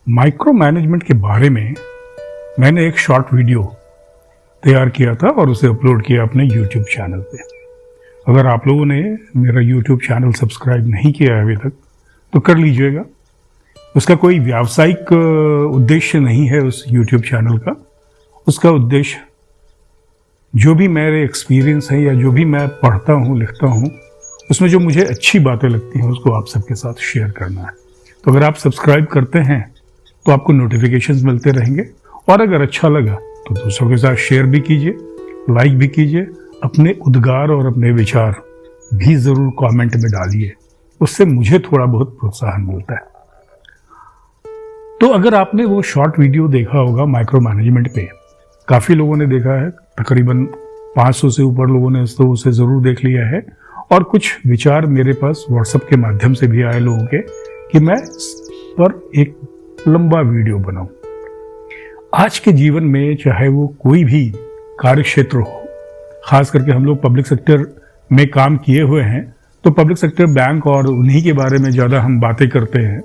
Micro management के बारे में मैंने एक शॉर्ट वीडियो तैयार किया था और उसे अपलोड किया अपने YouTube चैनल पे। अगर आप लोगों ने मेरा YouTube चैनल सब्सक्राइब नहीं किया है अभी तक तो कर लीजिएगा। उसका कोई व्यावसायिक उद्देश्य नहीं है उस YouTube चैनल का। उसका उद्देश्य जो भी मेरे एक्सपीरियंस है या जो भी मैं पढ़ता हूँ लिखता हूँ उसमें जो मुझे अच्छी बातें लगती हैं उसको आप सबके साथ शेयर करना है। तो अगर आप सब्सक्राइब करते हैं तो आपको नोटिफिकेशंस मिलते रहेंगे और अगर अच्छा लगा तो दूसरों के साथ शेयर भी कीजिए, लाइक भी कीजिए, अपने उद्गार और अपने विचार भी ज़रूर कमेंट में डालिए। उससे मुझे थोड़ा बहुत प्रोत्साहन मिलता है। तो अगर आपने वो शॉर्ट वीडियो देखा होगा माइक्रो मैनेजमेंट पे, काफ़ी लोगों ने देखा है, तकरीबन 500 से ऊपर लोगों ने तो उसे ज़रूर देख लिया है और कुछ विचार मेरे पास व्हाट्सएप के माध्यम से भी आए लोगों के कि मैं इस पर एक लंबा वीडियो बनाऊं। आज के जीवन में चाहे वो कोई भी कार्य क्षेत्र हो, खास करके हम लोग पब्लिक सेक्टर में काम किए हुए हैं तो पब्लिक सेक्टर बैंक और उन्हीं के बारे में ज़्यादा हम बातें करते हैं।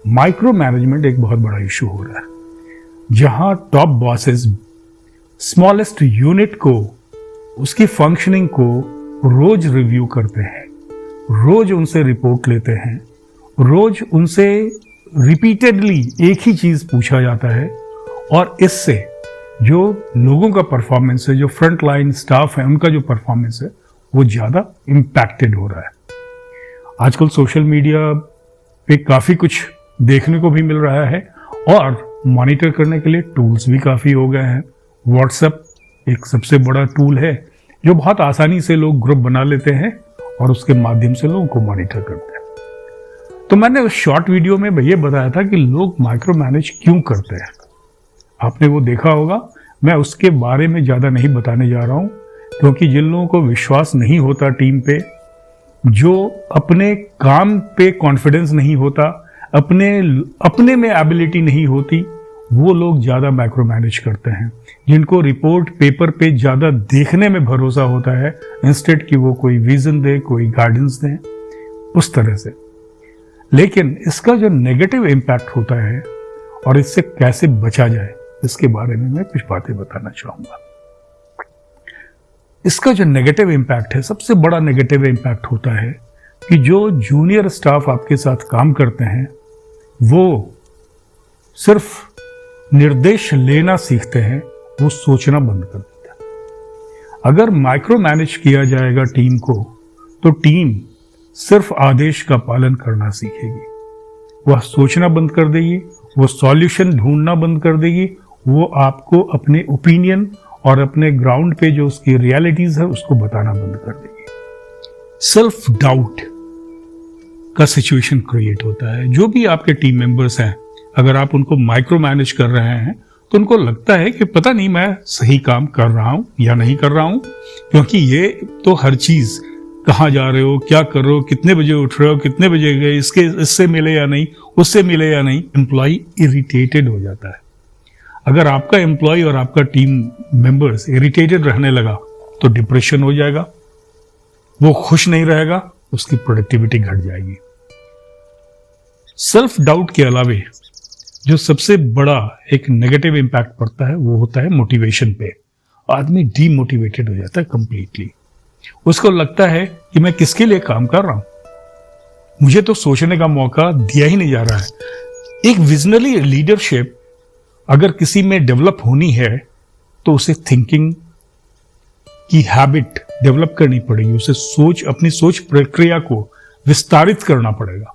माइक्रो मैनेजमेंट एक बहुत बड़ा इशू हो रहा है जहां टॉप बॉसेस स्मॉलेस्ट यूनिट को, उसकी फंक्शनिंग को रोज रिव्यू करते हैं, रोज उनसे रिपोर्ट लेते हैं, रोज उनसे रिपीटेडली एक ही चीज पूछा जाता है और इससे जो लोगों का परफॉर्मेंस है, जो फ्रंट लाइन स्टाफ है उनका जो परफॉर्मेंस है वो ज़्यादा इम्पैक्टेड हो रहा है। आजकल सोशल मीडिया पे काफ़ी कुछ देखने को भी मिल रहा है और मॉनिटर करने के लिए टूल्स भी काफ़ी हो गए हैं। व्हाट्सएप एक सबसे बड़ा टूल है जो बहुत आसानी से लोग ग्रुप बना लेते हैं और उसके माध्यम से लोगों को मॉनिटर करते हैं। तो मैंने उस शॉर्ट वीडियो में ये बताया था कि लोग माइक्रो मैनेज क्यों करते हैं। आपने वो देखा होगा। मैं उसके बारे में ज़्यादा नहीं बताने जा रहा हूँ क्योंकि जिन लोगों को विश्वास नहीं होता टीम पे, जो अपने काम पे कॉन्फिडेंस नहीं होता, अपने में एबिलिटी नहीं होती, वो लोग ज़्यादा माइक्रो मैनेज करते हैं। जिनको रिपोर्ट पेपर पे ज़्यादा देखने में भरोसा होता है इंस्टेड कि वो कोई विजन दे, कोई गाइडेंस दें, उस तरह से। लेकिन इसका जो नेगेटिव इम्पैक्ट होता है और इससे कैसे बचा जाए इसके बारे में मैं कुछ बातें बताना चाहूँगा। इसका जो नेगेटिव इम्पैक्ट है, सबसे बड़ा नेगेटिव इम्पैक्ट होता है कि जो जूनियर स्टाफ आपके साथ काम करते हैं वो सिर्फ निर्देश लेना सीखते हैं, वो सोचना बंद कर देते हैं। अगर माइक्रो मैनेज किया जाएगा टीम को तो टीम सिर्फ आदेश का पालन करना सीखेगी। वह सोचना बंद कर देगी, वो सॉल्यूशन ढूंढना बंद कर देगी, वो आपको अपने ओपिनियन और अपने ग्राउंड पे जो उसकी रियलिटीज है उसको बताना बंद कर देगी। सेल्फ डाउट का सिचुएशन क्रिएट होता है। जो भी आपके टीम मेंबर्स हैं, अगर आप उनको माइक्रो मैनेज कर रहे हैं तो उनको लगता है कि पता नहीं मैं सही काम कर रहा हूं या नहीं कर रहा हूं, क्योंकि ये तो हर चीज, कहाँ जा रहे हो, क्या कर रहे हो, कितने बजे उठ रहे हो, कितने बजे गए, इससे मिले या नहीं, उससे मिले या नहीं, एम्प्लॉय इरिटेटेड हो जाता है। अगर आपका एम्प्लॉय और आपका टीम मेंबर्स इरिटेटेड रहने लगा तो डिप्रेशन हो जाएगा, वो खुश नहीं रहेगा, उसकी प्रोडक्टिविटी घट जाएगी। सेल्फ डाउट के अलावे जो सबसे बड़ा एक नेगेटिव इम्पैक्ट पड़ता है वो होता है मोटिवेशन पे। आदमी डीमोटिवेटेड हो जाता है कंप्लीटली। उसको लगता है कि मैं किसके लिए काम कर रहा हूं, मुझे तो सोचने का मौका दिया ही नहीं जा रहा है। एक विजनरी लीडरशिप अगर किसी में डेवलप होनी है तो उसे थिंकिंग की हैबिट डेवलप करनी पड़ेगी, उसे अपनी सोच प्रक्रिया को विस्तारित करना पड़ेगा।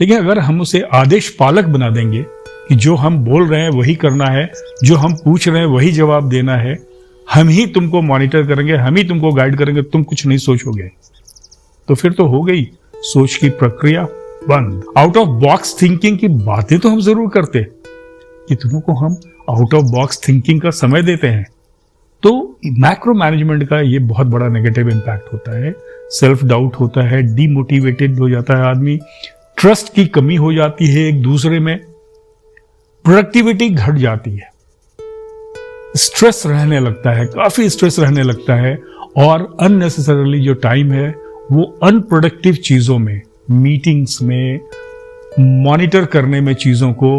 लेकिन अगर हम उसे आदेश पालक बना देंगे कि जो हम बोल रहे हैं वही करना है, जो हम पूछ रहे हैं वही जवाब देना है, हम ही तुमको मॉनिटर करेंगे, हम ही तुमको गाइड करेंगे, तुम कुछ नहीं सोचोगे, तो फिर तो हो गई सोच की प्रक्रिया बंद। आउट ऑफ बॉक्स थिंकिंग की बातें तो हम जरूर करते, कितनों को हम आउट ऑफ बॉक्स थिंकिंग का समय देते हैं। तो मैक्रो मैनेजमेंट का ये बहुत बड़ा नेगेटिव इम्पैक्ट होता है। सेल्फ डाउट होता है, डीमोटिवेटेड हो जाता है आदमी, ट्रस्ट की कमी हो जाती है एक दूसरे में, प्रोडक्टिविटी घट जाती है, स्ट्रेस रहने लगता है, काफी स्ट्रेस रहने लगता है और अननेसेसरली जो टाइम है वो अनप्रोडक्टिव चीजों में, मीटिंग्स में, मॉनिटर करने में चीजों को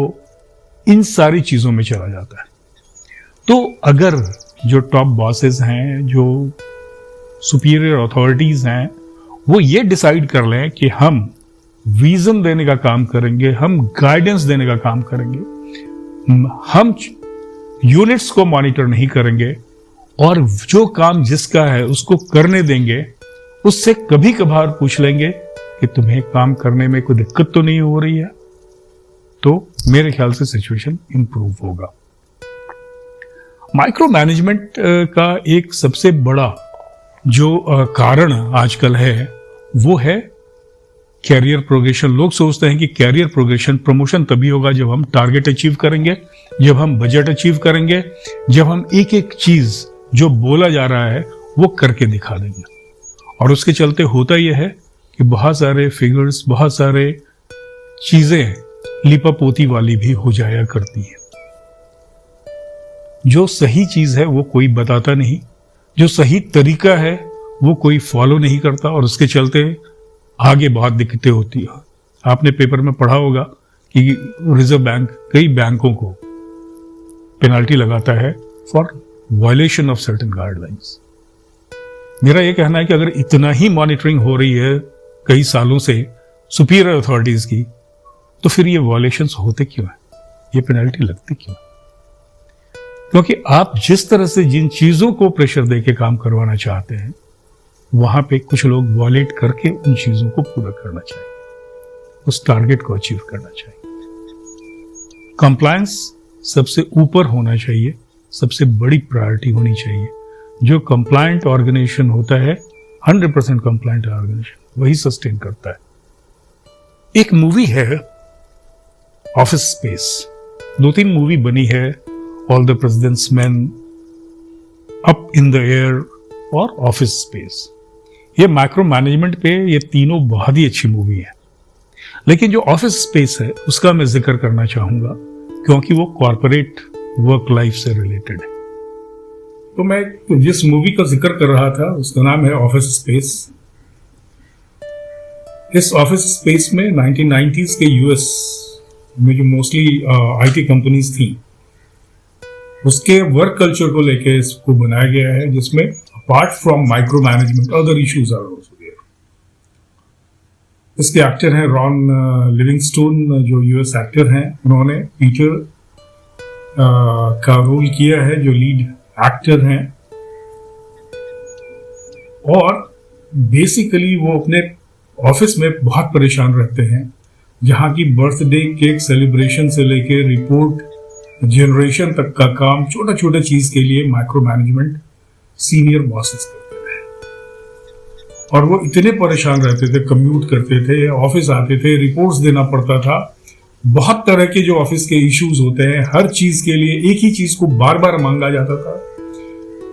इन सारी चीजों में चला जाता है। तो अगर जो टॉप बॉसेस हैं, जो सुपीरियर अथॉरिटीज हैं, वो ये डिसाइड कर लें कि हम विजन देने का काम करेंगे, हम गाइडेंस देने का काम करेंगे, हम यूनिट्स को मॉनिटर नहीं करेंगे और जो काम जिसका है उसको करने देंगे, उससे कभी कभार पूछ लेंगे कि तुम्हें काम करने में कोई दिक्कत तो नहीं हो रही है, तो मेरे ख्याल से सिचुएशन इंप्रूव होगा। माइक्रो मैनेजमेंट का एक सबसे बड़ा जो कारण आजकल है वो है कैरियर प्रोग्रेशन। लोग सोचते हैं कि कैरियर प्रोग्रेशन, प्रमोशन तभी होगा जब हम टारगेट अचीव करेंगे, जब हम बजट अचीव करेंगे, जब हम एक एक चीज जो बोला जा रहा है वो करके दिखा देंगे। और उसके चलते होता यह है कि बहुत सारे फिगर्स, बहुत सारे चीजें लिपापोती वाली भी हो जाया करती है। जो सही चीज है वो कोई बताता नहीं, जो सही तरीका है वो कोई फॉलो नहीं करता, और उसके चलते आगे बहुत दिक्कतें होती है। आपने पेपर में पढ़ा होगा कि रिजर्व बैंक कई बैंकों को पेनल्टी लगाता है for violation of certain guidelines. मेरा यह कहना है कि अगर इतना ही मॉनिटरिंग हो रही है कई सालों से सुपीरियर अथॉरिटीज की, तो फिर ये वायलेशंस होते क्यों हैं, ये पेनल्टी लगती क्यों है? क्योंकि आप जिस तरह से जिन चीजों को प्रेशर देके काम करवाना चाहते हैं, वहां पे कुछ लोग वॉलेट करके उन चीजों को पूरा करना चाहिए, उस टारगेट को अचीव करना चाहिए। कंप्लायंस सबसे ऊपर होना चाहिए, सबसे बड़ी प्रायोरिटी होनी चाहिए। जो कंप्लायंट ऑर्गेनाइजेशन होता है, 100% कंप्लायंट ऑर्गेनाइजेशन, वही सस्टेन करता है। एक मूवी है ऑफिस स्पेस, 2-3 मूवी बनी है, all the president's men, up in the air और ऑफिस स्पेस। ये माइक्रो मैनेजमेंट पे ये तीनों बहुत ही अच्छी मूवी है। लेकिन जो ऑफिस स्पेस है उसका मैं जिक्र करना चाहूंगा क्योंकि वो कॉर्पोरेट वर्क लाइफ से रिलेटेड है। तो मैं जिस मूवी का जिक्र कर रहा था उसका नाम है ऑफिस स्पेस। इस ऑफिस स्पेस में 1990s के यूएस में जो मोस्टली आईटी कंपनीज थी, उसके वर्क कल्चर को लेके इसको बनाया गया है, जिसमें apart from micro management other issues are also there. इसके एक्टर हैं रॉन लिविंगस्टोन, जो यूएस एक्टर हैं। उन्होंने पीटर का रोल किया है, जो लीड एक्टर हैं। और बेसिकली वो अपने ऑफिस में बहुत परेशान रहते हैं, जहां की बर्थडे केक सेलिब्रेशन से लेके रिपोर्ट जनरेशन तक का काम, छोटा छोटा चीज के लिए माइक्रो मैनेजमेंट सीनियर बॉसेस करते थे। और वो इतने परेशान रहते थे, कम्यूट करते थे, ऑफिस आते थे, रिपोर्ट्स देना पड़ता था। बहुत तरह के जो ऑफिस के इश्यूज होते हैं, हर चीज के लिए एक ही चीज को बार बार मांगा जाता था,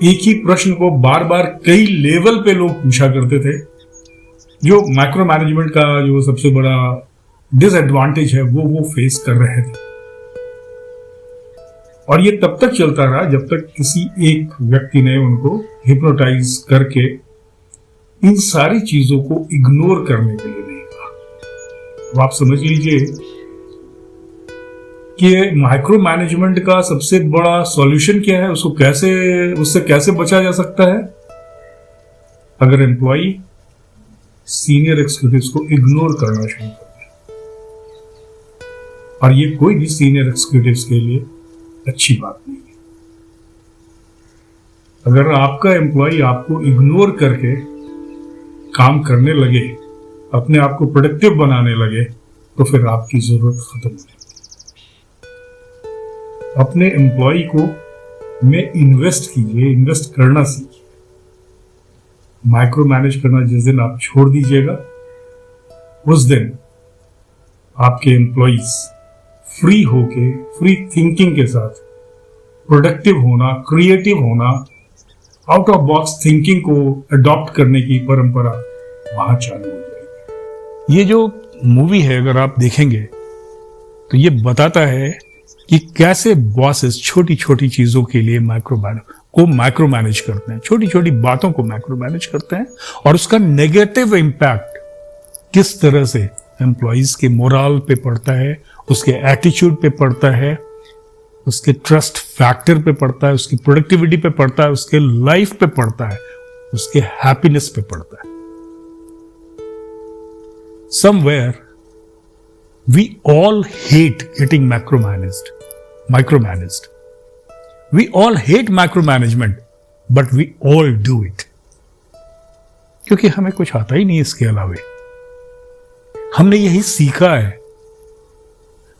एक ही प्रश्न को बार बार कई लेवल पे लोग पूछा करते थे। जो माइक्रो मैनेजमेंट का जो सबसे बड़ा डिसएडवांटेज है वो फेस कर रहे थे। और ये तब तक चलता रहा जब तक किसी एक व्यक्ति ने उनको हिप्नोटाइज करके इन सारी चीजों को इग्नोर करने के लिए नहीं कहा। अब आप समझ लीजिए कि माइक्रो मैनेजमेंट का सबसे बड़ा सॉल्यूशन क्या है, उससे कैसे बचा जा सकता है। अगर एम्प्लॉई सीनियर एग्जीक्यूटिव्स को इग्नोर करना शुरू कर दे, और ये कोई भी सीनियर एग्जीक्यूटिव्स के लिए अच्छी बात नहीं है। अगर आपका एम्प्लॉय आपको इग्नोर करके काम करने लगे, अपने आप को प्रोडक्टिव बनाने लगे, तो फिर आपकी जरूरत खत्म हो जाएगी। अपने एम्प्लॉय को में इन्वेस्ट कीजिए, इन्वेस्ट करना सीखिए। माइक्रो मैनेज करना जिस दिन आप छोड़ दीजिएगा, उस दिन आपके एम्प्लॉइज फ्री होके, फ्री थिंकिंग के साथ प्रोडक्टिव होना, क्रिएटिव होना, आउट ऑफ बॉक्स थिंकिंग को अडॉप्ट करने की परंपरा वहां चालू हो जाएगी। ये जो मूवी है अगर आप देखेंगे तो ये बताता है कि कैसे बॉसेस छोटी छोटी चीजों के लिए माइक्रो मैनेज करते हैं, छोटी छोटी बातों को माइक्रो मैनेज करते हैं, और उसका नेगेटिव इंपैक्ट किस तरह से एम्प्लॉइज के मोरल पे पड़ता है, उसके एटीट्यूड पे पड़ता है, उसके ट्रस्ट फैक्टर पे पड़ता है, उसकी प्रोडक्टिविटी पे पड़ता है, उसके लाइफ पे पड़ता है, उसके हैप्पीनेस पे पड़ता है। Somewhere we all hate getting micromanaged. We all hate micromanagement, but we all do it. क्योंकि हमें कुछ आता ही नहीं इसके अलावे। हमने यही सीखा है,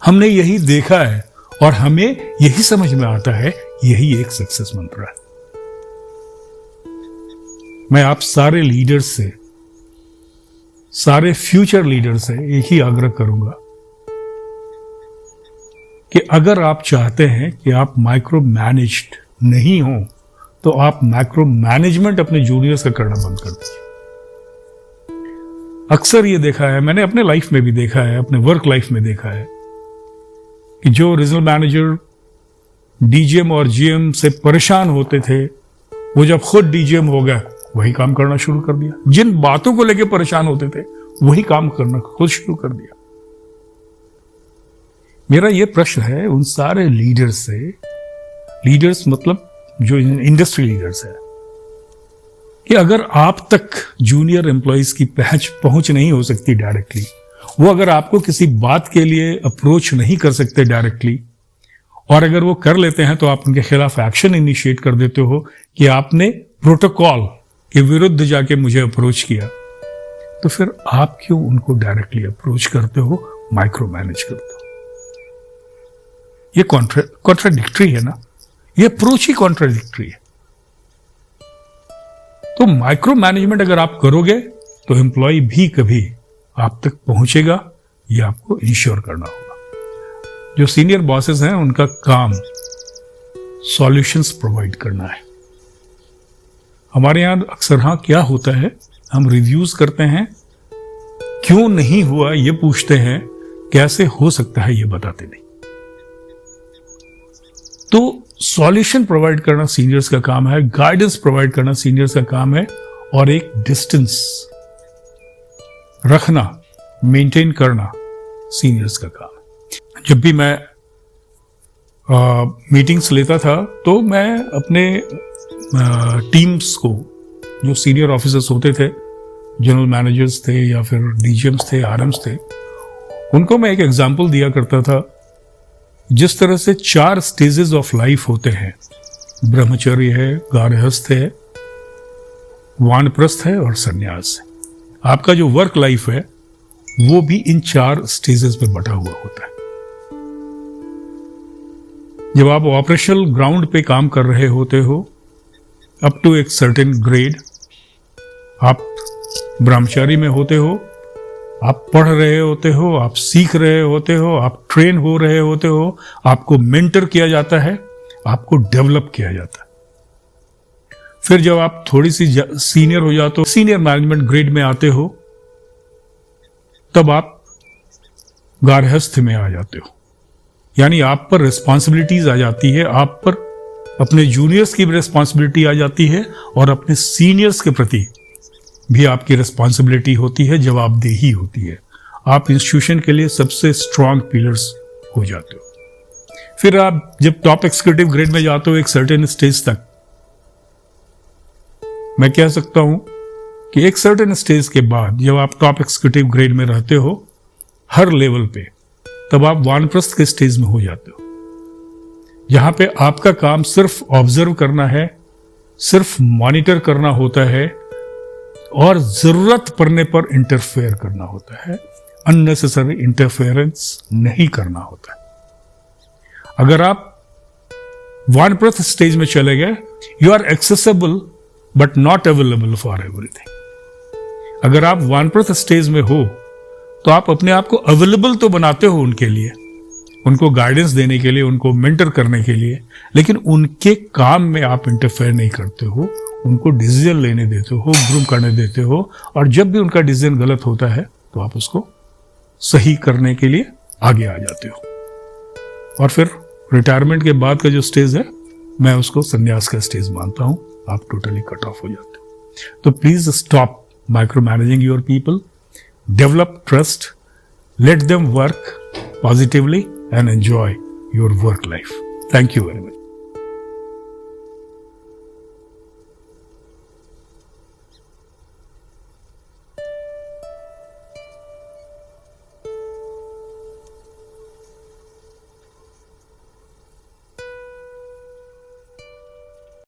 हमने यही देखा है, और हमें यही समझ में आता है, यही एक सक्सेस मंत्र है। मैं आप सारे लीडर्स से, सारे फ्यूचर लीडर्स से एक ही आग्रह करूंगा कि अगर आप चाहते हैं कि आप माइक्रो मैनेज्ड नहीं हो, तो आप माइक्रो मैनेजमेंट अपने जूनियर्स का करना बंद कर दीजिए। अक्सर ये देखा है, मैंने अपने लाइफ में भी देखा है, अपने वर्क लाइफ में देखा है कि जो रीजनल मैनेजर डीजीएम और जीएम से परेशान होते थे, वो जब खुद डीजीएम हो गया, वही काम करना शुरू कर दिया। जिन बातों को लेकर परेशान होते थे, वही काम करना खुद शुरू कर दिया। मेरा यह प्रश्न है उन सारे लीडर्स से, लीडर्स मतलब जो इंडस्ट्री लीडर्स है, कि अगर आप तक जूनियर एम्प्लॉइज की पहुंच नहीं हो सकती डायरेक्टली, वो अगर आपको किसी बात के लिए अप्रोच नहीं कर सकते डायरेक्टली, और अगर वो कर लेते हैं तो आप उनके खिलाफ एक्शन इनिशिएट कर देते हो कि आपने प्रोटोकॉल के विरुद्ध जाके मुझे अप्रोच किया, तो फिर आप क्यों उनको डायरेक्टली अप्रोच करते हो, माइक्रो मैनेज करते हो? ये कॉन्ट्राडिक्टरी है ना, ये अप्रोच ही कॉन्ट्राडिक्टरी है। तो माइक्रो मैनेजमेंट अगर आप करोगे तो एम्प्लॉय भी कभी आप तक पहुंचेगा, ये आपको इंश्योर करना होगा। जो सीनियर बॉसेस हैं, उनका काम सॉल्यूशंस प्रोवाइड करना है। हमारे यहां अक्सर क्या होता है, हम रिव्यूज करते हैं, क्यों नहीं हुआ ये पूछते हैं, कैसे हो सकता है ये बताते नहीं। तो सॉल्यूशन प्रोवाइड करना सीनियर्स का काम है, गाइडेंस प्रोवाइड करना सीनियर्स का काम है, और एक डिस्टेंस रखना, मेंटेन करना सीनियर्स का काम है। जब भी मैं मीटिंग्स लेता था, तो मैं अपने टीम्स को, जो सीनियर ऑफिसर्स होते थे, जनरल मैनेजर्स थे या फिर डीजीएम्स थे, आरएम्स थे, उनको मैं एक एग्जांपल दिया करता था। जिस तरह से 4 स्टेजेस ऑफ लाइफ होते हैं, ब्रह्मचर्य है, गार्हस्थ है, वानप्रस्थ है और संन्यास है। आपका जो वर्क लाइफ है वो भी इन 4 स्टेजेस पे बटा हुआ होता है। जब आप ऑपरेशनल ग्राउंड पे काम कर रहे होते हो, अप टू एक सर्टेन ग्रेड, आप ब्रह्मचारी में होते हो, आप पढ़ रहे होते हो, आप सीख रहे होते हो, आप ट्रेन हो रहे होते हो, आपको मेंटर किया जाता है, आपको डेवलप किया जाता है। फिर जब आप थोड़ी सी सीनियर हो जाते हो, सीनियर मैनेजमेंट ग्रेड में आते हो, तब आप गार्हस्थ में आ जाते हो। यानी आप पर रिस्पॉन्सिबिलिटीज आ जाती है, आप पर अपने जूनियर्स की भी रिस्पॉन्सिबिलिटी आ जाती है, और अपने सीनियर्स के प्रति भी आपकी रिस्पॉन्सिबिलिटी होती है, जवाबदेही होती है। आप इंस्टीट्यूशन के लिए सबसे स्ट्रांग पिलर्स हो जाते हो। फिर आप जब टॉप एग्जीक्यूटिव ग्रेड में जाते हो, एक सर्टेन स्टेज तक, मैं कह सकता हूं कि एक सर्टेन स्टेज के बाद जब आप टॉप एग्जीक्यूटिव ग्रेड में रहते हो हर लेवल पे, तब आप वानप्रस्थ के स्टेज में हो जाते हो, जहां पे आपका काम सिर्फ ऑब्जर्व करना है, सिर्फ मॉनिटर करना होता है, और जरूरत पड़ने पर इंटरफेयर करना होता है। अननेसेसरी इंटरफेरेंस नहीं करना होता है। अगर आप वानप्रस्थ स्टेज में चले गए, you are accessible but not available for everything. अगर आप वानप्रस्थ स्टेज में हो, तो आप अपने आप को अवेलेबल तो बनाते हो उनके लिए, उनको गाइडेंस देने के लिए, उनको मेंटर करने के लिए, लेकिन उनके काम में आप इंटरफेयर नहीं करते हो, उनको डिसीजन लेने देते हो, ग्रूम करने देते हो, और जब भी उनका डिसीजन गलत होता है तो आप उसको सही करने के लिए आगे आ जाते हो। और फिर रिटायरमेंट के बाद का जो स्टेज है, मैं उसको संन्यास का स्टेज मानता हूं। आप टोटली कट ऑफ हो जाते हो। तो please stop micro managing your people, develop trust, let them work positively and enjoy your work life. Thank you very much.